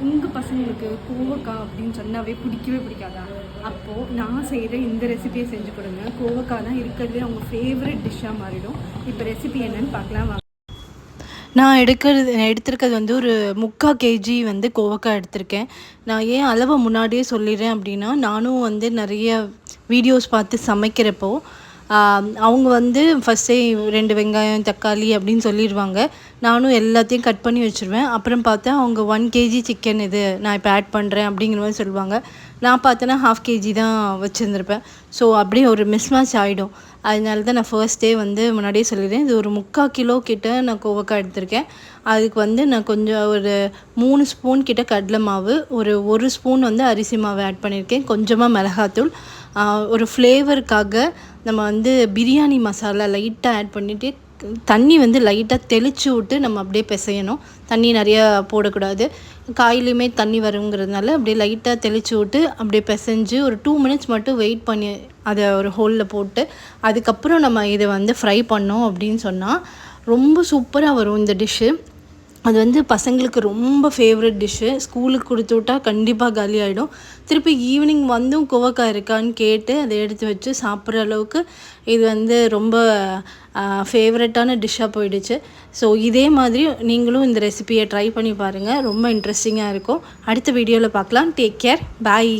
உங்கள் பசங்களுக்கு கோவக்காய் அப்படின்னு சொன்னாவே பிடிக்கவே பிடிக்காதா? அப்போது நான் செய்கிற இந்த ரெசிபியை செஞ்சு கொடுங்க. கோவக்காய் தான் இருக்கிறதுலே அவங்க ஃபேவரட் டிஷ்ஷாக மாறிடும். இப்போ ரெசிபி என்னன்னு பார்க்கலாம் வாங்க. நான் எடுத்திருக்கிறது வந்து ஒரு 3/4 கேஜி வந்து கோவக்காய் எடுத்திருக்கேன். நான் ஏன் அளவை முன்னாடியே சொல்லிடுறேன் அப்படின்னா, நானும் வந்து நிறைய வீடியோஸ் பார்த்து சமைக்கிறப்போ அவங்க வந்து ஃபஸ்ட்டே 2 வெங்காயம், தக்காளி அப்படின்னு சொல்லிடுவாங்க. நானும் எல்லாத்தையும் கட் பண்ணி வச்சுருவேன். அப்புறம் பார்த்தா அவங்க 1 கேஜி சிக்கன் இது நான் இப்போ ஆட் பண்ணுறேன் அப்படிங்கிற மாதிரி சொல்லுவாங்க. நான் பார்த்தேன்னா 1/2 கேஜி தான் வச்சுருந்துருப்பேன். ஸோ அப்படியே ஒரு மிஸ்மேட்ச் ஆகிடும். அதனால தான் நான் ஃபர்ஸ்ட் டே வந்து முன்னாடியே சொல்லிடுறேன். இது ஒரு 3/4 கிலோ கிட்ட நான் கோவக்காய் எடுத்திருக்கேன். அதுக்கு வந்து நான் கொஞ்சம் ஒரு 3 ஸ்பூன் கிட்ட கடலை மாவு, ஒரு ஸ்பூன் வந்து அரிசி மாவு ஆட் பண்ணியிருக்கேன். கொஞ்சமாக மிளகாத்தூள், ஒரு ஃப்ளேவருக்காக நம்ம வந்து பிரியாணி மசாலா லைட்டாக ஆட் பண்ணிவிட்டு தண்ணி வந்து லைட்டாக தெளித்து விட்டு நம்ம அப்படியே பிசையணும். தண்ணி நிறையா போடக்கூடாது. காயிலையுமே தண்ணி வருங்கிறதுனால அப்படியே லைட்டாக தெளித்து விட்டு அப்படியே பிசைஞ்சு ஒரு 2 மினிட்ஸ் மட்டும் வெயிட் பண்ணி அதை ஒரு ஹோலில் போட்டு அதுக்கப்புறம் நம்ம இதை வந்து ஃப்ரை பண்ணோம் அப்படின்னு சொன்னால் ரொம்ப சூப்பராக வரும் இந்த டிஷ்ஷு. அது வந்து பசங்களுக்கு ரொம்ப ஃபேவரட் டிஷ்ஷு. ஸ்கூலுக்கு கொடுத்து விட்டா கண்டிப்பாக காலி ஆகிடும். திருப்பி ஈவினிங் வந்தும் கோவக்காய் இருக்கான்னு கேட்டு அதை எடுத்து வச்சு சாப்பிட்ற அளவுக்கு இது வந்து ரொம்ப ஃபேவரட்டான டிஷ்ஷாக போயிடுச்சு. ஸோ இதே மாதிரி நீங்களும் இந்த ரெசிபியை ட்ரை பண்ணி பாருங்கள். ரொம்ப இன்ட்ரெஸ்டிங்காக இருக்கும். அடுத்த வீடியோவில் பார்க்கலாம். Take care. பாய்.